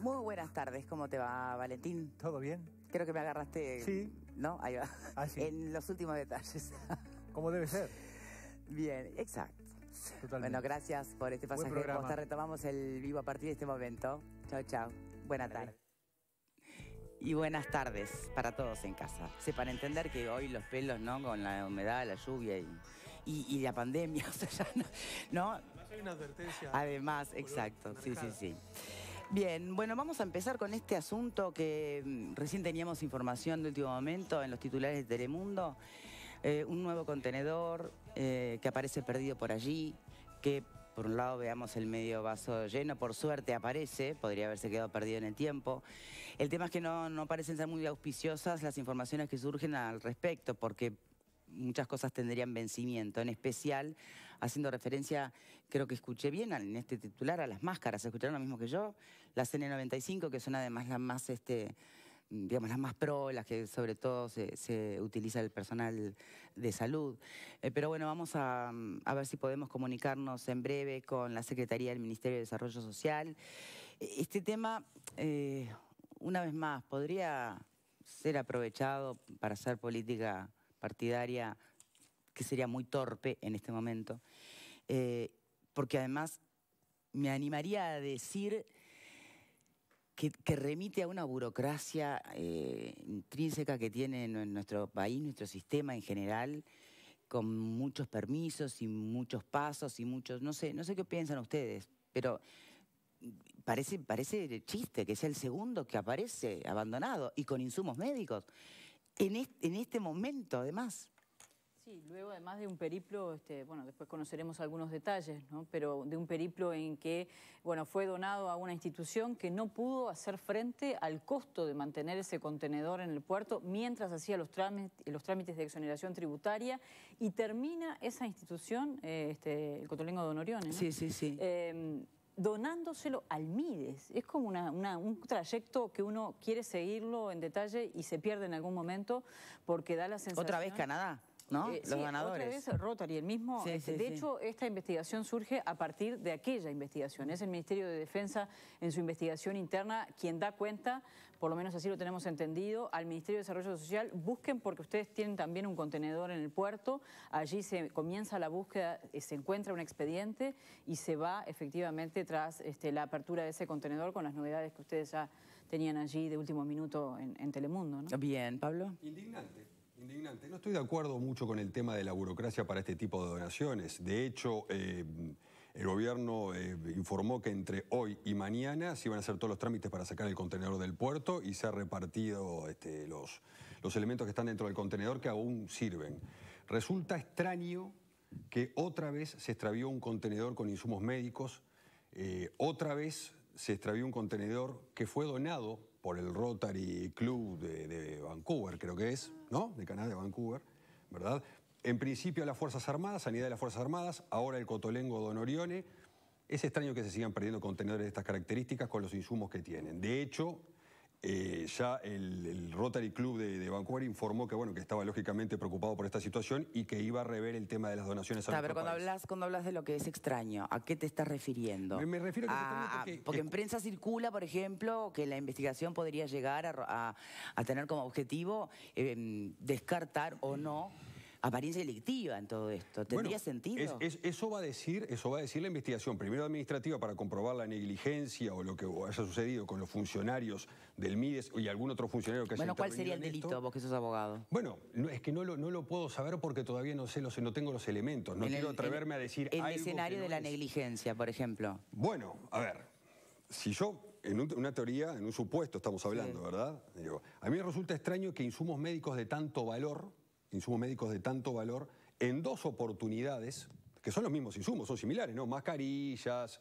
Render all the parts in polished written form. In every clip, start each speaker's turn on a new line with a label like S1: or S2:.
S1: Muy buenas tardes, ¿cómo te va, Valentín?
S2: ¿Todo bien?
S1: Creo que me agarraste,
S2: sí.
S1: ¿no? Ahí va.
S2: Ah, sí.
S1: En los últimos detalles.
S2: Como debe ser.
S1: Bien, exacto.
S2: Totalmente.
S1: Bueno, gracias por este pasaje de posta. Retomamos el vivo a partir de este momento. Chao, chao. Buenas tardes. Y buenas tardes para todos en casa. Sepan entender que hoy los pelos, ¿no? Con la humedad, la lluvia y la pandemia, o sea, ya no.
S2: Además hay una advertencia.
S1: Además, exacto, sí. Bien, bueno, vamos a empezar con este asunto que recién teníamos información de último momento en los titulares de Telemundo. Un nuevo contenedor que aparece perdido por allí, que por un lado veamos el medio vaso lleno, por suerte aparece, podría haberse quedado perdido en el tiempo. El tema es que no parecen ser muy auspiciosas las informaciones que surgen al respecto, porque muchas cosas tendrían vencimiento, en especial haciendo referencia, creo que escuché bien en este titular, a las máscaras. ¿Escucharon lo mismo que yo? Las N95, que son además las más, digamos, las más pro, las que sobre todo se utiliza el personal de salud. Pero bueno, vamos a ver si podemos comunicarnos en breve con la Secretaría del Ministerio de Desarrollo Social. Este tema, una vez más, podría ser aprovechado para hacer política partidaria, que sería muy torpe en este momento, porque además me animaría a decir que remite a una burocracia intrínseca que tiene nuestro país, nuestro sistema en general, con muchos permisos y muchos pasos y muchos... No sé qué piensan ustedes, pero parece chiste que sea el segundo que aparece abandonado y con insumos médicos. En este momento, además.
S3: Sí, luego además de un periplo, bueno, después conoceremos algunos detalles, ¿no? Pero de un periplo en que, bueno, fue donado a una institución que no pudo hacer frente al costo de mantener ese contenedor en el puerto mientras hacía los trámites de exoneración tributaria, y termina esa institución, el Cotolengo Don Orione, ¿no?
S1: Sí.
S3: Donándoselo al Mides. Es como un trayecto que uno quiere seguirlo en detalle y se pierde en algún momento porque da la sensación...
S1: Otra vez Canadá, ¿no? Los ganadores.
S3: Otra vez Rotary, el mismo. De hecho, esta investigación surge a partir de aquella investigación. Es el Ministerio de Defensa, en su investigación interna, quien da cuenta, por lo menos así lo tenemos entendido, al Ministerio de Desarrollo Social: busquen porque ustedes tienen también un contenedor en el puerto. Allí se comienza la búsqueda, se encuentra un expediente y se va efectivamente tras la apertura de ese contenedor con las novedades que ustedes ya tenían allí de último minuto en Telemundo, ¿no?
S1: Bien, Pablo.
S4: Indignante. No estoy de acuerdo mucho con el tema de la burocracia para este tipo de donaciones. De hecho, el gobierno informó que entre hoy y mañana se iban a hacer todos los trámites para sacar el contenedor del puerto y se han repartido los elementos que están dentro del contenedor que aún sirven. Resulta extraño que otra vez se extravió un contenedor con insumos médicos, otra vez se extravió un contenedor que fue donado por el Rotary Club de Vancouver, creo que es, ¿no? De Canadá, de Vancouver, ¿verdad? En principio a las Fuerzas Armadas, Sanidad de las Fuerzas Armadas, ahora el Cotolengo Don Orione. Es extraño que se sigan perdiendo contenedores de estas características con los insumos que tienen. De hecho, ya el Rotary Club de Vancouver informó que, bueno, que estaba lógicamente preocupado por esta situación y que iba a rever el tema de las donaciones a nuestro
S1: pero
S4: país.
S1: cuando hablas de lo que es extraño, ¿a qué te estás refiriendo?
S4: Me refiero a que
S1: porque en prensa circula, por ejemplo, que la investigación podría llegar a tener como objetivo descartar o no apariencia delictiva en todo esto. ¿Tendría sentido?
S4: Eso va a decir la investigación, primero administrativa, para comprobar la negligencia o lo que haya sucedido con los funcionarios del Mides y algún otro funcionario que haya intervenido.
S1: ¿Cuál sería el delito, vos que sos abogado?
S4: Bueno, es que no lo puedo saber porque todavía no tengo los elementos. No quiero atreverme a decir algo.
S1: El escenario de la negligencia, por ejemplo.
S4: Bueno, a ver, si yo, en una teoría, en un supuesto estamos hablando, ¿verdad? Digo, a mí me resulta extraño que insumos médicos de tanto valor, en dos oportunidades, que son los mismos insumos, son similares, ¿no? Mascarillas,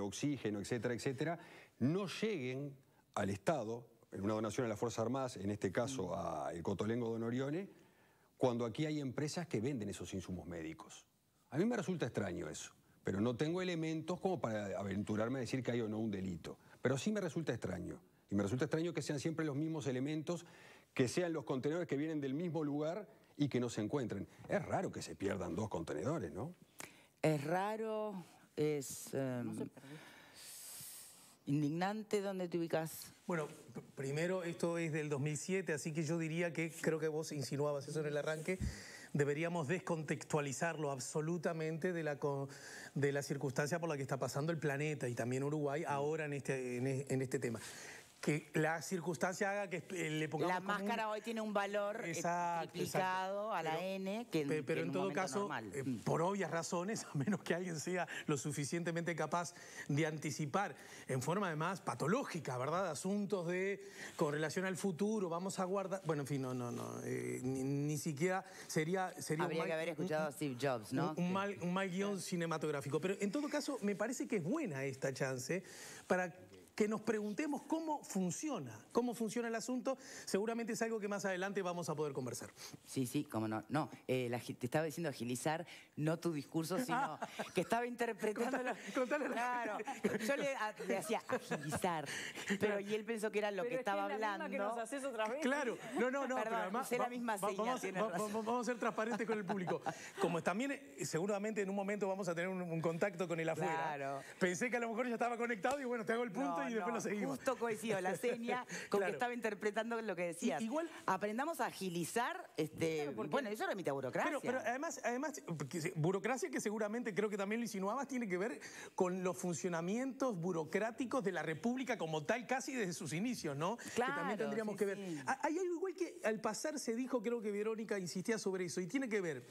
S4: oxígeno, etcétera, etcétera, no lleguen al Estado, en una donación a las Fuerzas Armadas, en este caso al Cotolengo Don Orione, cuando aquí hay empresas que venden esos insumos médicos. A mí me resulta extraño eso, pero no tengo elementos como para aventurarme a decir que hay o no un delito. Pero sí me resulta extraño. Y me resulta extraño que sean siempre los mismos elementos, que sean los contenedores que vienen del mismo lugar y que no se encuentren. Es raro que se pierdan dos contenedores, ¿no?
S1: Es raro, es...
S3: No se perdió.
S1: Indignante, ¿dónde te ubicas?
S2: Bueno, primero esto es del 2007, así que yo diría que, creo que vos insinuabas eso en el arranque, deberíamos descontextualizarlo absolutamente de la circunstancia por la que está pasando el planeta y también Uruguay ahora en este tema. Que la circunstancia haga que le pongamos...
S1: La máscara hoy tiene un valor triplicado a la N que
S2: pero en todo caso,
S1: normal.
S2: por obvias razones, a menos que alguien sea lo suficientemente capaz de anticipar en forma además patológica, ¿verdad? Asuntos con relación al futuro, vamos a guardar... Bueno, en fin, ni siquiera sería
S1: Habría que haber escuchado a Steve Jobs, ¿no?
S2: Un mal guión cinematográfico. Pero en todo caso, me parece que es buena esta chance para que nos preguntemos cómo funciona el asunto. Seguramente es algo que más adelante vamos a poder conversar.
S1: Sí, cómo no. No, te estaba diciendo agilizar, no tu discurso, sino que estaba interpretándolo.
S2: Contale.
S1: Claro, yo le hacía agilizar, pero y él pensó que era lo que estaba hablando.
S3: Que nos haces otra vez.
S2: Claro, no,
S1: Perdón,
S2: pero además
S1: usé la misma seña,
S2: vamos a ser transparentes con el público. Como también seguramente en un momento vamos a tener un contacto con el afuera.
S1: Claro.
S2: Pensé que a lo mejor ya estaba conectado y bueno, te hago el punto y después lo seguimos.
S1: Justo coincidió la seña con que estaba interpretando lo que decías.
S2: Igual
S1: aprendamos a agilizar, bueno, eso remite a burocracia.
S2: Pero además, burocracia que seguramente creo que también lo insinuabas, tiene que ver con los funcionamientos burocráticos de la República como tal, casi desde sus inicios, ¿no?
S1: Claro,
S2: que también tendríamos que ver.
S1: Sí.
S2: Hay algo igual que al pasar se dijo, creo que Verónica insistía sobre eso, y tiene que ver.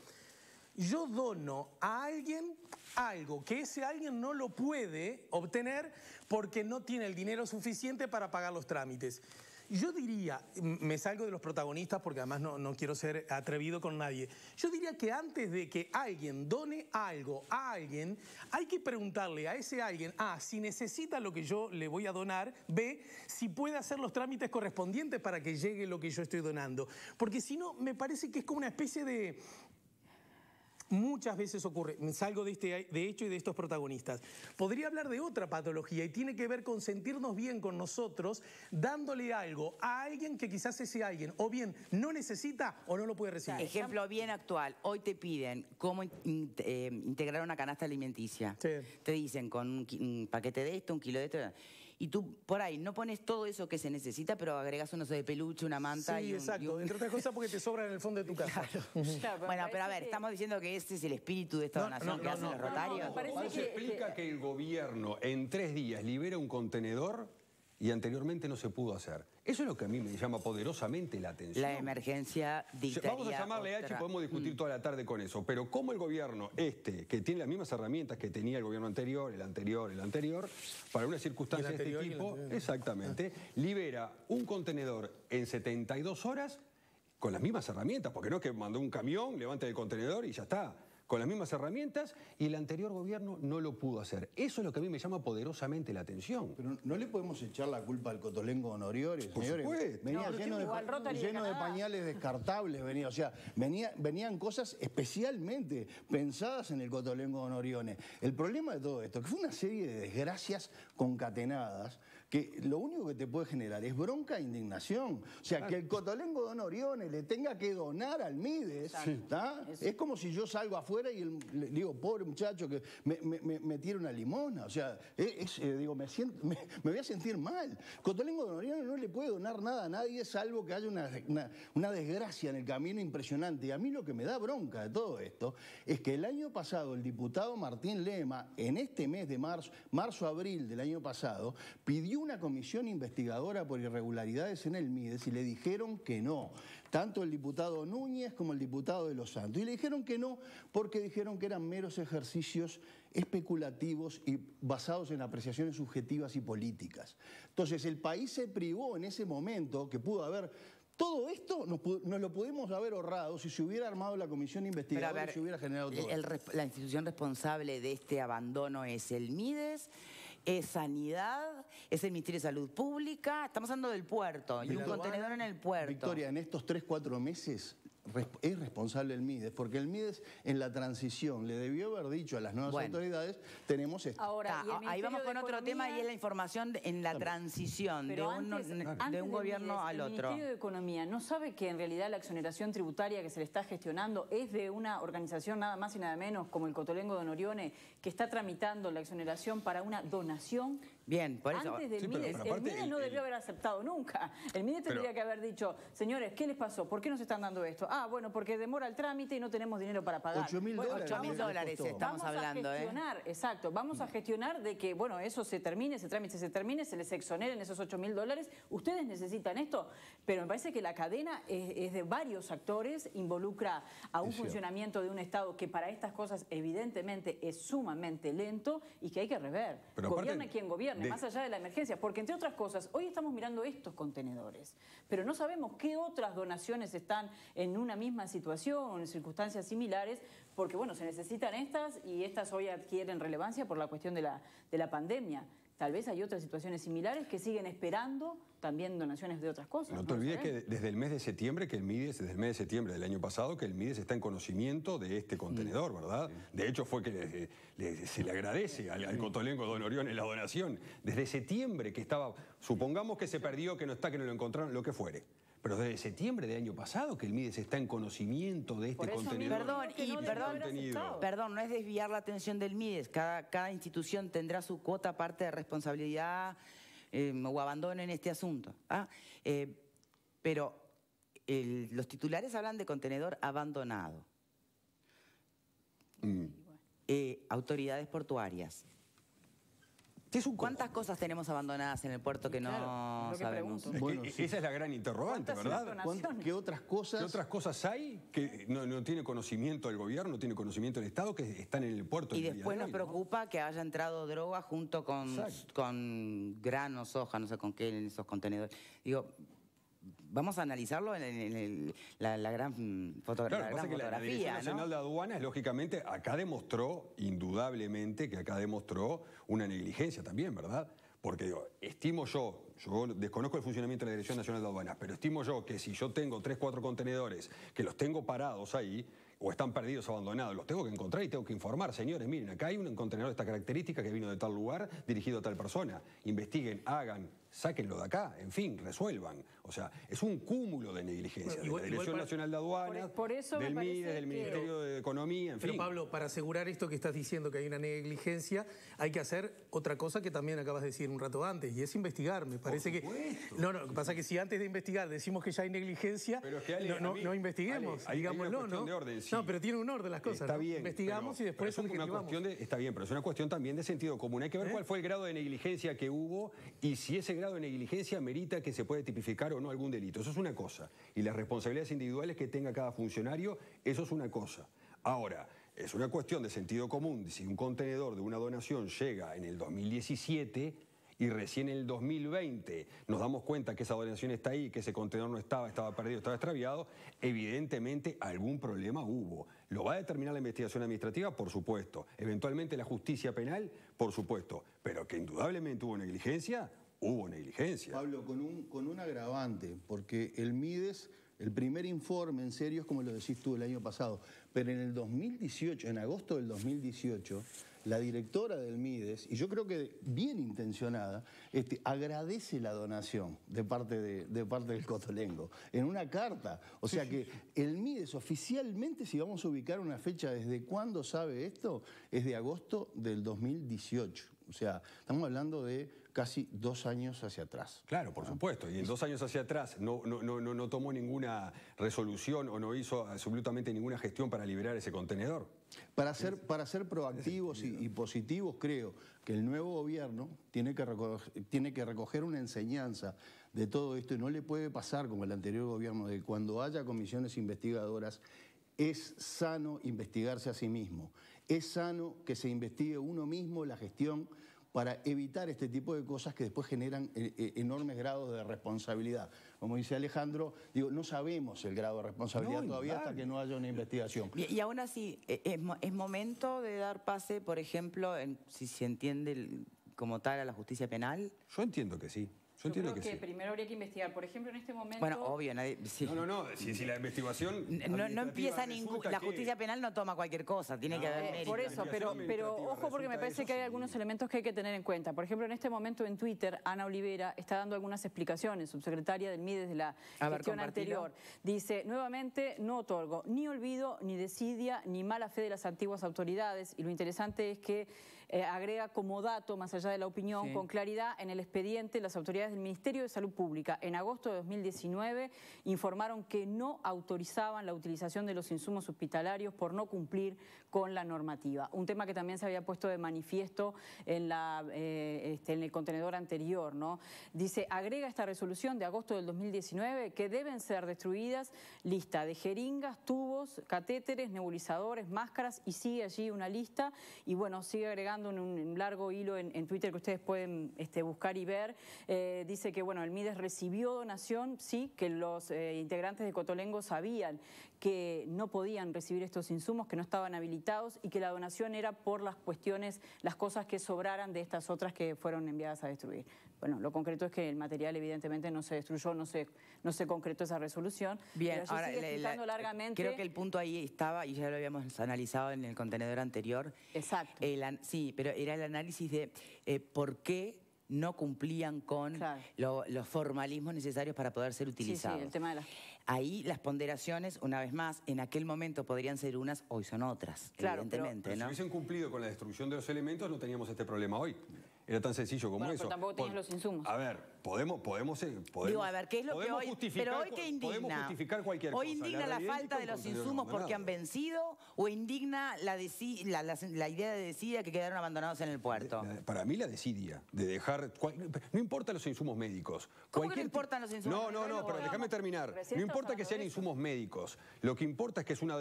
S2: Yo dono a alguien algo que ese alguien no lo puede obtener porque no tiene el dinero suficiente para pagar los trámites. Yo diría, me salgo de los protagonistas porque además no quiero ser atrevido con nadie. Yo diría que antes de que alguien done algo a alguien, hay que preguntarle a ese alguien, A, si necesita lo que yo le voy a donar, B, si puede hacer los trámites correspondientes para que llegue lo que yo estoy donando. Porque si no, me parece que es como una especie de... Muchas veces ocurre, me salgo de hecho y de estos protagonistas. Podría hablar de otra patología y tiene que ver con sentirnos bien con nosotros, dándole algo a alguien que quizás ese alguien o bien no necesita o no lo puede recibir.
S1: Ejemplo bien actual, hoy te piden cómo integrar una canasta alimenticia.
S2: Sí.
S1: Te dicen con un paquete de esto, un kilo de esto. Y tú por ahí no pones todo eso que se necesita, pero agregas un oso de peluche, una manta
S2: sí, exacto. Entre otras cosas porque te sobran en el fondo de tu casa.
S1: Claro, bueno, pero a ver, estamos diciendo que ese es el espíritu de esta donación que hacen los Rotarios.
S4: Se explica que el gobierno en 3 días libera un contenedor y anteriormente no se pudo hacer. Eso es lo que a mí me llama poderosamente la atención.
S1: La emergencia dictaría.
S4: Vamos a llamarle H y podemos discutir toda la tarde con eso. Pero cómo el gobierno que tiene las mismas herramientas que tenía el gobierno anterior, el anterior, para una circunstancia de este tipo, exactamente, libera un contenedor en 72 horas con las mismas herramientas, porque no es que mandó un camión, levanta el contenedor y ya está. Con las mismas herramientas, y el anterior gobierno no lo pudo hacer. Eso es lo que a mí me llama poderosamente la atención.
S5: Pero no le podemos echar la culpa al Cotolengo Donoriores, señores. Venía lleno de pañales descartables, venía. O sea, venían cosas especialmente pensadas en el Cotolengo Donorione. El problema de todo esto, que fue una serie de desgracias concatenadas, que lo único que te puede generar es bronca e indignación. O sea, que el Cotolengo Donorione le tenga que donar al Mides, es como si yo salgo afuera y le digo, pobre muchacho, que me tira una limosna. O sea, digo, me voy a sentir mal. Cotolengo Donorione no le puede donar nada a nadie, salvo que haya una desgracia en el camino impresionante. Y a mí lo que me da bronca de todo esto es que el año pasado el diputado Martín Lema, en este mes de marzo-abril del año pasado, pidió una comisión investigadora por irregularidades en el Mides y le dijeron que no. Tanto el diputado Núñez como el diputado de Los Santos. Y le dijeron que no porque dijeron que eran meros ejercicios especulativos y basados en apreciaciones subjetivas y políticas. Entonces el país se privó en ese momento, que pudo haber... Todo esto nos lo pudimos haber ahorrado si se hubiera armado la comisión investigadora y se hubiera generado todo esto.
S1: La institución responsable de este abandono es el Mides, es Sanidad, es el Ministerio de Salud Pública, estamos hablando del puerto, y un contenedor en el puerto.
S5: Victoria, en estos 3-4 meses es responsable el Mides, porque el Mides en la transición le debió haber dicho a las nuevas autoridades, tenemos esto.
S3: Ahora,
S1: ahí vamos con otro tema y es la información en la transición de un gobierno al otro.
S3: El Ministerio de Economía no sabe que en realidad la exoneración tributaria que se le está gestionando es de una organización nada más y nada menos como el Cotolengo Donorione, que está tramitando la exoneración para una donación
S1: Bien, por eso.
S3: Antes del Mides, el Mides no debió haber aceptado nunca. El Mides tendría que haber dicho, señores, ¿qué les pasó? ¿Por qué nos están dando esto? Ah, bueno, porque demora el trámite y no tenemos dinero para pagar.
S1: $8.000 estamos hablando.
S3: Vamos a gestionar, exacto, vamos a gestionar de que, bueno, eso se termine, ese trámite se termine, se les exoneren esos $8.000. Ustedes necesitan esto, pero me parece que la cadena es de varios actores, involucra a un funcionamiento de un Estado que para estas cosas evidentemente es sumamente lento y que hay que rever.
S4: Pero
S3: gobierne quien gobierne, más allá de la emergencia, porque entre otras cosas, hoy estamos mirando estos contenedores, pero no sabemos qué otras donaciones están en una misma situación o en circunstancias similares, porque bueno, se necesitan estas y estas hoy adquieren relevancia por la cuestión de la pandemia. Tal vez hay otras situaciones similares que siguen esperando también donaciones de otras cosas.
S4: No te olvides que desde el mes de septiembre, desde el mes de septiembre del año pasado, que el Mides está en conocimiento de este contenedor, ¿verdad? De hecho fue que se le agradece al Cotolengo Don Orione la donación. Desde septiembre que estaba, supongamos que se perdió, que no está, que no lo encontraron, lo que fuere. Pero desde septiembre del año pasado que el Mides está en conocimiento de este contenedor.
S1: Perdón, no es desviar la atención del Mides. Cada institución tendrá su cuota parte de responsabilidad o abandono en este asunto. Pero los titulares hablan de contenedor abandonado. Autoridades portuarias. ¿Cuántas cosas tenemos abandonadas en el puerto que no sabemos?
S4: Esa es la gran interrogante, ¿verdad?
S5: ¿Qué otras
S4: cosas hay que no tiene conocimiento el gobierno, no tiene conocimiento el Estado, que están en el puerto?
S1: Y después nos preocupa que haya entrado droga junto con granos, soja, no sé con qué, en esos contenedores. Digo, vamos a analizarlo en la gran fotografía.
S4: Claro, lo que pasa es que la Dirección Nacional de Aduanas, lógicamente, acá demostró, indudablemente, que acá demostró una negligencia también, ¿verdad? Porque digo, estimo yo desconozco el funcionamiento de la Dirección Nacional de Aduanas, pero estimo yo que si yo tengo 3, 4 contenedores que los tengo parados ahí, o están perdidos, abandonados, los tengo que encontrar y tengo que informar. Señores, miren, acá hay un contenedor de esta característica que vino de tal lugar, dirigido a tal persona. Investiguen, hagan, sáquenlo de acá, en fin, resuelvan. O sea, es un cúmulo de negligencia. De la Dirección Nacional de Aduanas, del MIDES, del Ministerio de Economía, en fin.
S2: Pero Pablo, para asegurar esto que estás diciendo, que hay una negligencia, hay que hacer otra cosa que también acabas de decir un rato antes, y es investigar. Me parece que... No, lo que pasa es que si antes de investigar decimos que ya hay negligencia, pero es que no investiguemos, digámoslo, ¿no? De orden, sí. No, pero tiene un orden las cosas.
S4: Está bien,
S2: investigamos y después
S4: está bien, pero es una cuestión también de sentido común. Hay que ver cuál fue el grado de negligencia que hubo y si ese grado de negligencia merita que se puede tipificar o no algún delito. Eso es una cosa. Y las responsabilidades individuales que tenga cada funcionario, eso es una cosa. Ahora, es una cuestión de sentido común. Si un contenedor de una donación llega en el 2017... y recién en el 2020 nos damos cuenta que esa donación está ahí, que ese contenedor no estaba perdido, estaba extraviado, evidentemente algún problema hubo. ¿Lo va a determinar la investigación administrativa? Por supuesto. Eventualmente la justicia penal, por supuesto. Pero que indudablemente hubo negligencia, hubo negligencia.
S5: Pablo, con un agravante, porque el Mides... El primer informe, en serio, es como lo decís tú el año pasado, pero en el 2018, en agosto del 2018, la directora del Mides, y yo creo que bien intencionada, agradece la donación de parte del Cotolengo, en una carta. O sea que el Mides oficialmente, si vamos a ubicar una fecha desde cuándo sabe esto, es de agosto del 2018. O sea, estamos hablando de casi 2 años hacia atrás.
S4: Claro, por supuesto. Y en 2 años hacia atrás no tomó ninguna resolución o no hizo absolutamente ninguna gestión para liberar ese contenedor.
S5: Para ser proactivos y positivos, creo que el nuevo gobierno tiene que recoger una enseñanza de todo esto y no le puede pasar como el anterior gobierno, de cuando haya comisiones investigadoras, es sano investigarse a sí mismo. Es sano que se investigue uno mismo la gestión para evitar este tipo de cosas que después generan enormes grados de responsabilidad. Como dice Alejandro, digo, no sabemos el grado de responsabilidad todavía hasta que no haya una investigación.
S1: Y aún así, ¿es momento de dar pase, por ejemplo, si se entiende como tal a la justicia penal?
S4: Yo entiendo que sí.
S3: Yo creo que primero habría que investigar. Por ejemplo, en este momento...
S1: Bueno, obvio, nadie... Sí.
S4: No, si la investigación...
S1: No empieza la justicia penal no toma cualquier cosa, tiene que haber mérito.
S3: Por eso, pero ojo, porque me parece que hay algunos elementos que hay que tener en cuenta. Por ejemplo, en este momento en Twitter, Ana Olivera está dando algunas explicaciones, subsecretaria del MIDES de la gestión anterior. Dice, nuevamente, no otorgo ni olvido, ni desidia, ni mala fe de las antiguas autoridades. Y lo interesante es que agrega como dato, más allá de la opinión, con claridad, en el expediente las autoridades del Ministerio de Salud Pública en agosto de 2019 informaron que no autorizaban la utilización de los insumos hospitalarios por no cumplir con la normativa. Un tema que también se había puesto de manifiesto en, en el contenedor anterior, ¿no? Dice, agrega esta resolución de agosto del 2019 que deben ser destruidas lista de jeringas, tubos, catéteres, nebulizadores, máscaras, y sigue allí una lista. Y bueno, sigue agregando un largo hilo en Twitter que ustedes pueden buscar y ver. Dice que bueno, el Mides recibió donación, sí, que los integrantes de Cotolengo sabían que no podían recibir estos insumos, que no estaban habilitados y que la donación era por las cuestiones, las cosas que sobraran de estas otras que fueron enviadas a destruir. Bueno, lo concreto es que el material evidentemente no se destruyó, no se concretó esa resolución.
S1: Bien,
S3: pero ahora sigue explicando largamente.
S1: Creo que el punto ahí estaba, y ya lo habíamos analizado en el contenedor anterior.
S3: Exacto.
S1: Sí, pero era el análisis de por qué no cumplían con los formalismos necesarios para poder ser utilizados.
S3: Sí, el tema de las...
S1: Ahí las ponderaciones, una vez más, en aquel momento podrían ser unas, hoy son otras, evidentemente.
S4: Pero
S1: ¿no?
S4: si hubiesen cumplido con la destrucción de los elementos, no teníamos este problema hoy. Era tan sencillo como eso.
S3: Pero tampoco tenías los insumos.
S4: A ver, podemos
S1: Digo, a ver, ¿qué es lo que hoy... Pero hoy, ¿qué indigna?
S4: Podemos justificar cualquier
S1: ¿Hoy
S4: cosa.
S1: indigna la falta de los insumos porque han vencido o indigna la idea de desidia que quedaron abandonados en el puerto?
S4: Para mí la desidia de dejar... No importa los insumos médicos.
S1: ¿Cómo que no importan los insumos médicos?
S4: No, pero déjame terminar. No importa que sean insumos médicos. Lo que importa es que es una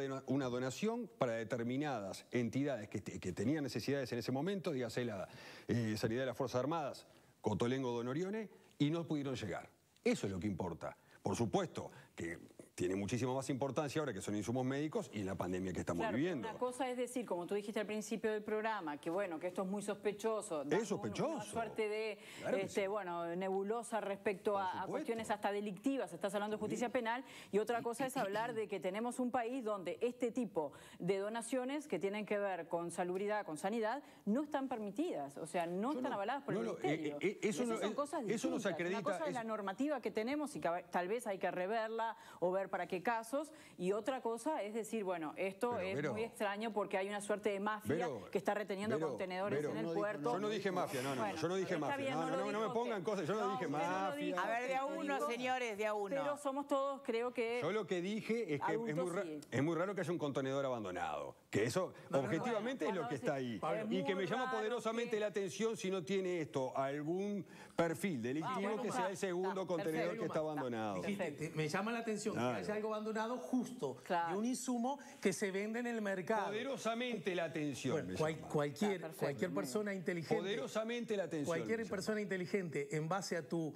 S4: donación para determinadas entidades que tenían necesidades en ese momento, dígase la Sanidad de las Fuerzas Armadas, Cotolengo Donorione, y no pudieron llegar. Eso es lo que importa. Por supuesto que tiene muchísima más importancia ahora que son insumos médicos y en la pandemia que estamos viviendo.
S3: Una cosa es decir, como tú dijiste al principio del programa, que bueno, que esto es muy sospechoso.
S4: Es sospechoso.
S3: Una suerte de
S4: claro
S3: nebulosa respecto a cuestiones hasta delictivas. Estás hablando de justicia penal. Y otra cosa es hablar de que tenemos un país donde este tipo de donaciones que tienen que ver con salubridad, con sanidad, no están permitidas. O sea, no están avaladas por el Ministerio.
S4: Eso
S3: son cosas distintas.
S4: Eso nos acredita.
S3: Una cosa es la normativa que tenemos y que tal vez hay que reverla o ver para qué casos, y otra cosa es decir, bueno, esto es muy extraño porque hay una suerte de mafia que está reteniendo contenedores en el puerto.
S4: Yo no dije mafia, yo no dije mafia. No me pongan cosas, yo no dije mafia.
S1: A ver, de a uno, señores, de a uno.
S3: Pero somos todos, creo que...
S4: Yo lo que dije es que es muy raro que haya un contenedor abandonado. Que eso, objetivamente, es lo que está ahí. Y que me llama poderosamente la atención si no tiene esto algún perfil delictivo que sea el segundo contenedor que está abandonado.
S2: Me llama la atención que haya algo abandonado justo de un insumo que se vende en el mercado.
S4: Poderosamente la atención.
S2: Bueno, cualquier persona inteligente.
S4: Poderosamente la atención.
S2: Cualquier persona inteligente, en base a tu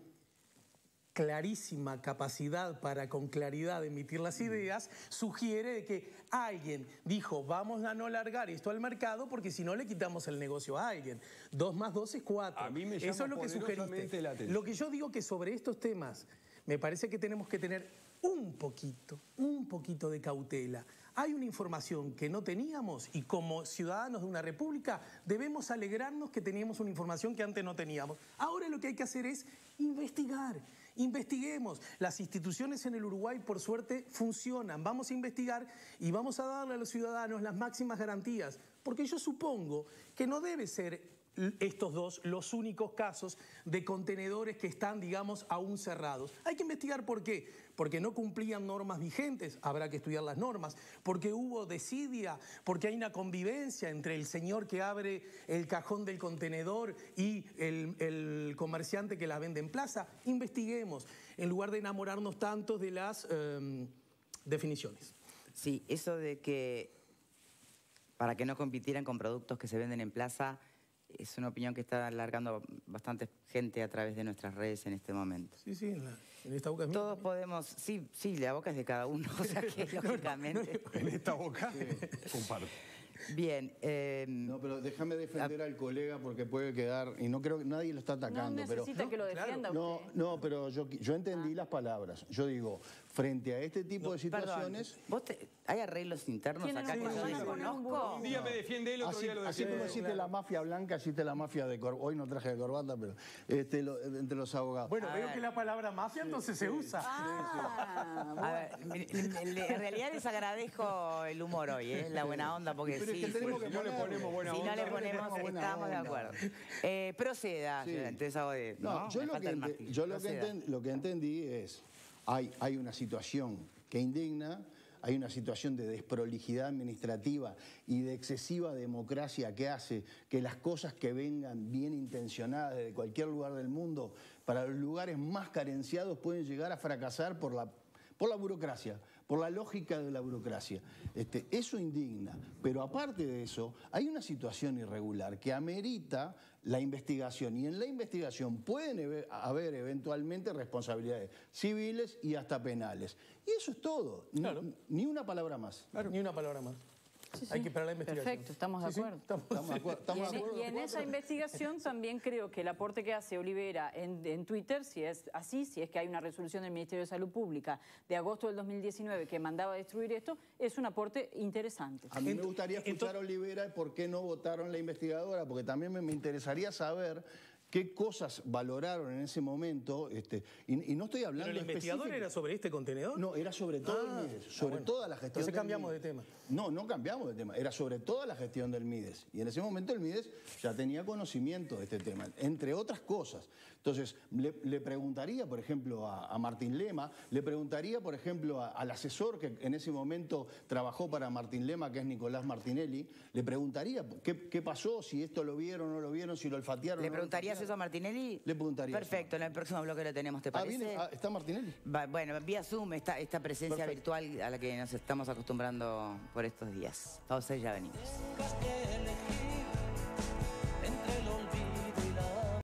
S2: clarísima capacidad para con claridad emitir las ideas, sugiere que alguien dijo, vamos a no largar esto al mercado porque si no le quitamos el negocio a alguien. 2 más 2 es 4.
S4: A mí me llama
S2: eso es lo que sugeriste. Lo que yo digo que sobre estos temas, me parece que tenemos que tener un poquito de cautela. Hay una información que no teníamos y como ciudadanos de una república debemos alegrarnos que teníamos una información que antes no teníamos. Ahora lo que hay que hacer es investigar. Investiguemos. Las instituciones en el Uruguay, por suerte, funcionan. Vamos a investigar y vamos a darle a los ciudadanos las máximas garantías. Porque yo supongo que no debe ser estos dos los únicos casos de contenedores que están, digamos, aún cerrados. Hay que investigar por qué. Porque no cumplían normas vigentes, habrá que estudiar las normas. Porque hubo desidia, porque hay una convivencia entre el señor que abre el cajón del contenedor y el comerciante que la vende en plaza. Investiguemos, en lugar de enamorarnos tanto de las definiciones.
S1: Sí, eso de que para que no compitieran con productos que se venden en plaza es una opinión que está alargando bastante gente a través de nuestras redes en este momento.
S2: Sí, en esta boca es mía.
S1: Todos podemos, sí, la boca es de cada uno, o sea que lógicamente...
S4: En esta boca, comparto.
S1: Bien.
S5: No, pero déjame defender al colega porque puede quedar, y no creo que nadie lo está atacando.
S3: No necesita que lo defienda usted.
S5: No, pero yo entendí las palabras. Yo digo, frente a este tipo de situaciones...
S1: ¿Hay arreglos internos acá que yo desconozco?
S4: Un día me defiende él, otro día lo defiende.
S5: Así como existe la mafia blanca, existe la mafia de corbata. Hoy no traje de corbata, pero entre los abogados.
S2: Bueno, veo que la palabra mafia entonces se usa.
S1: A ver, en realidad les agradezco el humor hoy, la buena onda, porque
S5: Pero es que tenemos que
S4: si no le ponemos buena
S1: Si
S4: onda.
S1: no le ponemos, estamos de acuerdo. Proceda,
S5: Sí.
S1: entonces hago de...
S5: No, yo lo que entendí es, hay una situación que indigna, hay una situación de desprolijidad administrativa y de excesiva democracia que hace que las cosas que vengan bien intencionadas de cualquier lugar del mundo, para los lugares más carenciados pueden llegar a fracasar por la burocracia, por la lógica de la burocracia. Eso indigna, pero aparte de eso, hay una situación irregular que amerita la investigación, y en la investigación pueden haber eventualmente responsabilidades civiles y hasta penales. Y eso es todo,
S2: Claro.
S5: Ni una palabra más.
S2: Claro, ni una palabra más. Hay que esperar la investigación.
S3: Perfecto, estamos de acuerdo.
S5: Estamos de acuerdo.
S3: Y en esa investigación también creo que el aporte que hace Olivera en Twitter, si es así, si es que hay una resolución del Ministerio de Salud Pública de agosto del 2019 que mandaba a destruir esto, es un aporte interesante.
S5: A mí me gustaría escuchar a Olivera por qué no votaron la investigadora, porque también me interesaría saber qué cosas valoraron en ese momento. Y no estoy hablando
S2: ¿Pero el investigador era sobre este contenedor?
S5: No, era sobre todo el MIDES, sobre toda la gestión.
S2: Entonces
S5: del
S2: cambiamos
S5: MIDES.
S2: de tema.
S5: No cambiamos de tema, era sobre toda la gestión del MIDES. Y en ese momento el MIDES ya tenía conocimiento de este tema, entre otras cosas. Entonces, le preguntaría, por ejemplo, a Martín Lema, le preguntaría, por ejemplo, al asesor que en ese momento trabajó para Martín Lema, que es Nicolás Martinelli, le preguntaría qué pasó, si esto lo vieron o no lo vieron, si lo olfatearon o
S1: ¿Le
S5: no lo
S1: preguntarías
S5: olfatearon.
S1: eso a Martinelli?
S5: Le preguntaría.
S1: Perfecto, en el próximo bloque lo tenemos, ¿te parece?
S5: ¿Está Martinelli?
S1: Bueno, vía Zoom, esta presencia virtual a la que nos estamos acostumbrando por estos días. Pausa y ya venimos.
S6: Tengas que elegir entre el olvido